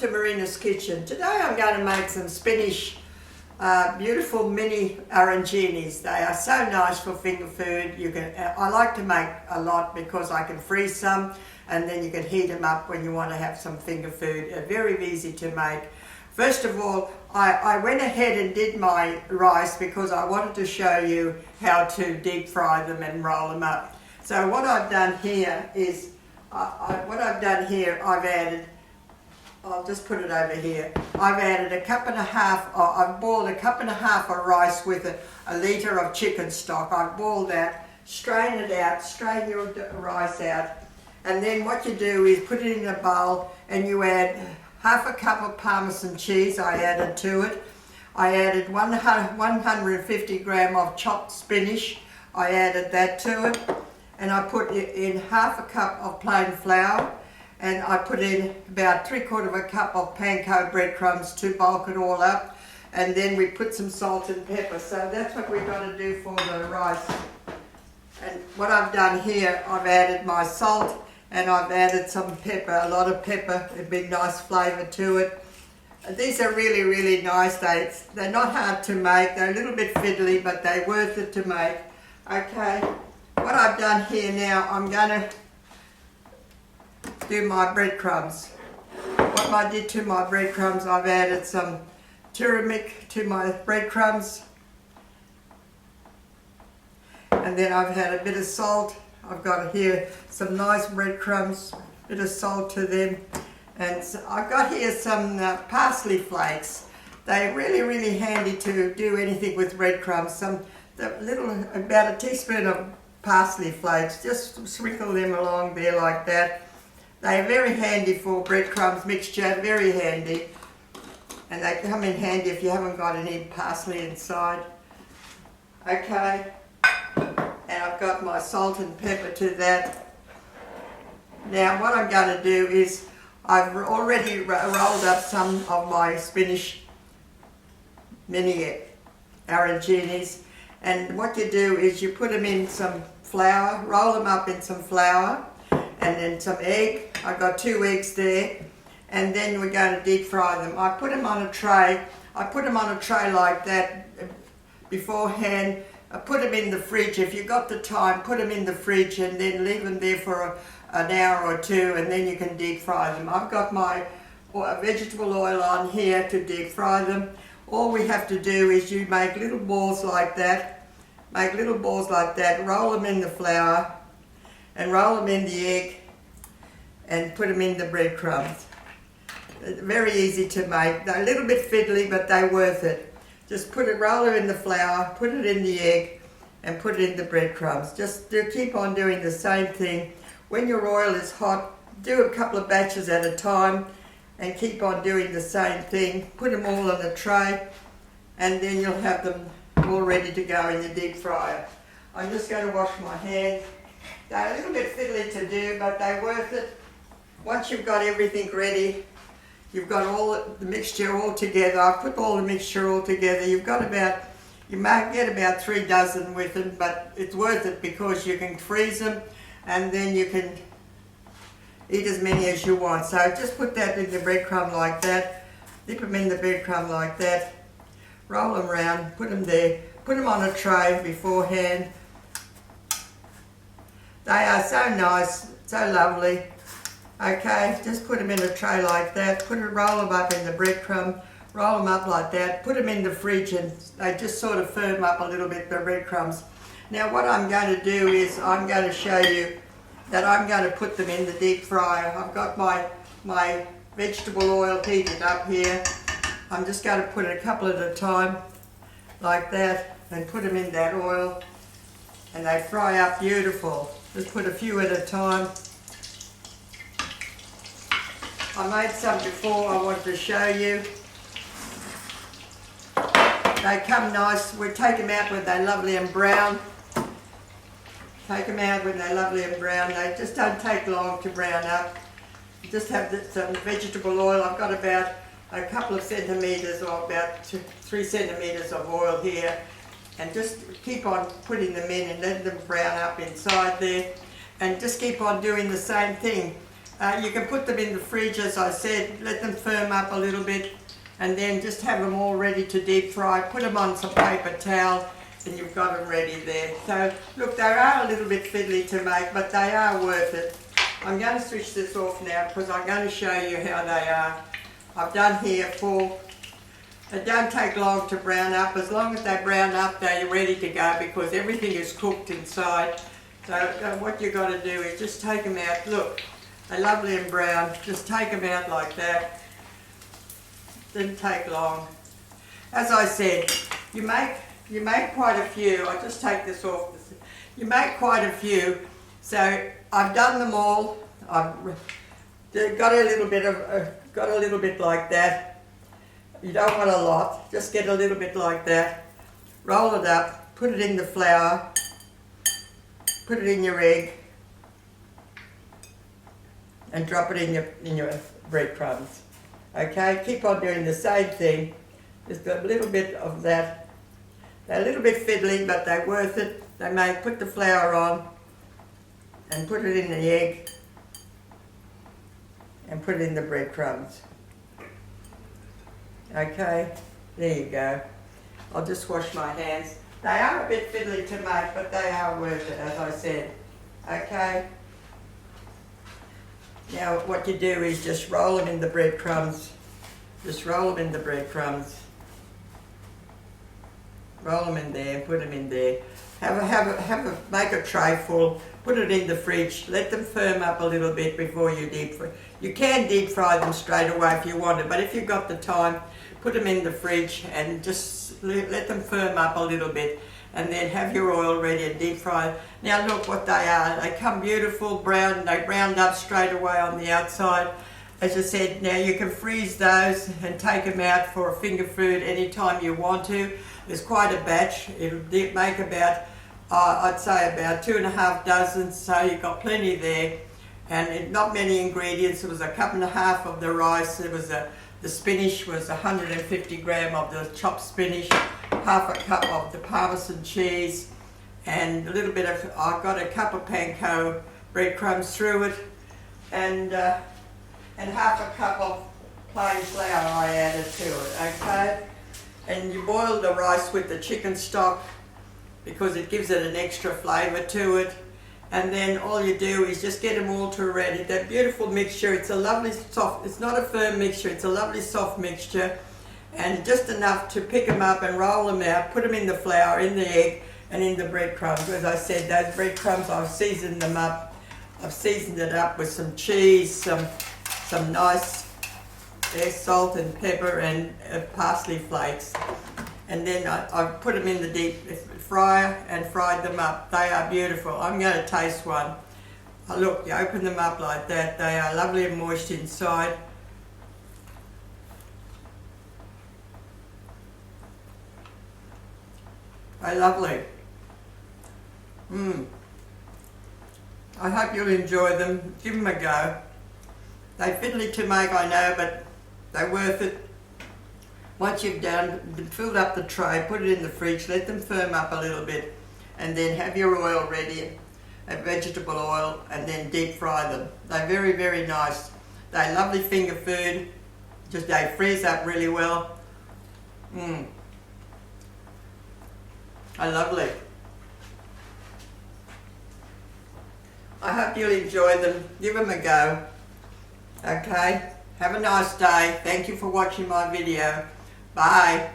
to Marina's kitchen. Today I'm going to make some spinach, beautiful mini arancinis. They are so nice for finger food. I like to make a lot because I can freeze some and then you can heat them up when you want to have some finger food. Very easy to make. First of all, I went ahead and did my rice because I wanted to show you how to deep fry them and roll them up. So what I've done here is, I've added, I'll just put it over here. I've added a cup and a half, I've boiled a cup and a half of rice with a litre of chicken stock. I've boiled that, strain it out, strain your rice out, and then what you do is put it in a bowl and you add half a cup of parmesan cheese. I added to it. I added 150 gram of chopped spinach. I added that to it. And I put in half a cup of plain flour, and I put in about 3/4 of a cup of panko breadcrumbs to bulk it all up, and then we put some salt and pepper. So that's what we're going to do for the rice. And what I've done here, I've added my salt and I've added some pepper, a lot of pepper, a big nice flavour to it. These are really, really nice. They're not hard to make, they're a little bit fiddly, but they're worth it to make. Okay. What I've done here now, I'm going to do my breadcrumbs. What I did to my breadcrumbs, I've added some turmeric to my breadcrumbs. And then I've had a bit of salt. I've got here some nice breadcrumbs, a bit of salt to them. And so I've got here some parsley flakes. They're really, really handy to do anything with breadcrumbs. About a teaspoon of parsley flakes, just sprinkle them along there like that. They're very handy for breadcrumbs mixture, very handy. And they come in handy if you haven't got any parsley inside. Okay, and I've got my salt and pepper to that. Now what I'm going to do is, I've already rolled up some of my spinach mini arancinis. And what you do is you put them in some flour, roll them up in some flour, and then some egg. I've got 2 eggs there, and then we're going to deep fry them. I put them on a tray. I put them on a tray like that beforehand. I put them in the fridge. If you've got the time, put them in the fridge and then leave them there for an hour or two, and then you can deep fry them. I've got my vegetable oil on here to deep fry them. All we have to do is you make little balls like that, roll them in the flour and roll them in the egg and put them in the breadcrumbs. Very easy to make. They're a little bit fiddly, but they're worth it. Just roll it in the flour, put it in the egg and put it in the breadcrumbs. Just keep on doing the same thing. When your oil is hot, do a couple of batches at a time and keep on doing the same thing. Put them all on a tray and then you'll have them all ready to go in the deep fryer. I'm just going to wash my hands. They're a little bit fiddly to do, but they're worth it. Once you've got everything ready, you've got all the mixture all together. I've put all the mixture all together. You might get about 3 dozen with them, but it's worth it because you can freeze them and then you can eat as many as you want. So just put that in the breadcrumb like that, dip them in the breadcrumb like that, roll them around, put them there, put them on a tray beforehand. They are so nice, so lovely. Okay, just put them in a tray like that, roll them up in the breadcrumb, roll them up like that, put them in the fridge and they just sort of firm up a little bit, the breadcrumbs. Now what I'm going to do is I'm going to show you that I'm going to put them in the deep fryer. I've got my vegetable oil heated up here. I'm just going to put it a couple at a time like that and put them in that oil and they fry up beautiful. Just put a few at a time. I made some before, I wanted to show you. They come nice. We take them out when they're lovely and brown. Take them out when they're lovely and brown. They just don't take long to brown up. You just have some vegetable oil. I've got about a couple of centimetres or about 3 centimetres of oil here. And just keep on putting them in and let them brown up inside there. And just keep on doing the same thing. You can put them in the fridge, as I said, let them firm up a little bit, and then just have them all ready to deep fry. Put them on some paper towel, and you've got them ready there. So look, they are a little bit fiddly to make, but they are worth it. I'm going to switch this off now because I'm going to show you how they are. I've done here 4. They don't take long to brown up. As long as they brown up, they're ready to go because everything is cooked inside. So what you've got to do is just take them out. Look, they're lovely and brown. Just take them out like that. Didn't take long. As I said, you make quite a few. I'll just take this off. You make quite a few. So I've done them all. I've got a little bit like that. You don't want a lot. Just get a little bit like that. Roll it up. Put it in the flour. Put it in your egg. And drop it in your breadcrumbs. Okay. Keep on doing the same thing. Just a little bit of that. They're a little bit fiddly, but they're worth it. Put the flour on. And put it in the egg and put it in the breadcrumbs. Okay, there you go. I'll just wash my hands. They are a bit fiddly to make, but they are worth it, as I said. Okay. Now what you do is just roll them in the breadcrumbs. Just roll them in the breadcrumbs. Roll them in there, put them in there. Make a tray full, put it in the fridge, let them firm up a little bit before you deep fry. You can deep fry them straight away if you want to, but if you've got the time, put them in the fridge and just let them firm up a little bit, and then have your oil ready and deep fry. Now look what they are. They come beautiful, brown, they browned up straight away on the outside. As I said, now you can freeze those and take them out for a finger food anytime you want to. There's quite a batch. It'll make about, I'd say about 2.5 dozen, so you've got plenty there. And not many ingredients. It was a cup and a half of the rice. It was the spinach was 150 gram of the chopped spinach, half a cup of the parmesan cheese, and a little bit of, I got a cup of panko breadcrumbs through it, and half a cup of plain flour I added to it, okay? And you boil the rice with the chicken stock because it gives it an extra flavour to it. And then all you do is just get them all to ready. That beautiful mixture, it's a lovely soft, it's not a firm mixture, it's a lovely soft mixture. And just enough to pick them up and roll them out, put them in the flour, in the egg, and in the breadcrumbs. As I said, those breadcrumbs, I've seasoned them up. I've seasoned it up with some cheese, some nice salt and pepper and parsley flakes. And then I put them in the deep fryer and fried them up. They are beautiful. I'm going to taste one. Look, you open them up like that. They are lovely and moist inside. They're lovely. I hope you'll enjoy them. Give them a go. They're fiddly to make, I know, but they're worth it. Once you've filled up the tray, put it in the fridge, let them firm up a little bit, and then have your oil ready, a vegetable oil, and then deep fry them. They're very, very nice. They're lovely finger food. Just they freeze up really well. They're lovely. I hope you'll enjoy them. Give them a go. Okay? Have a nice day. Thank you for watching my video. Bye.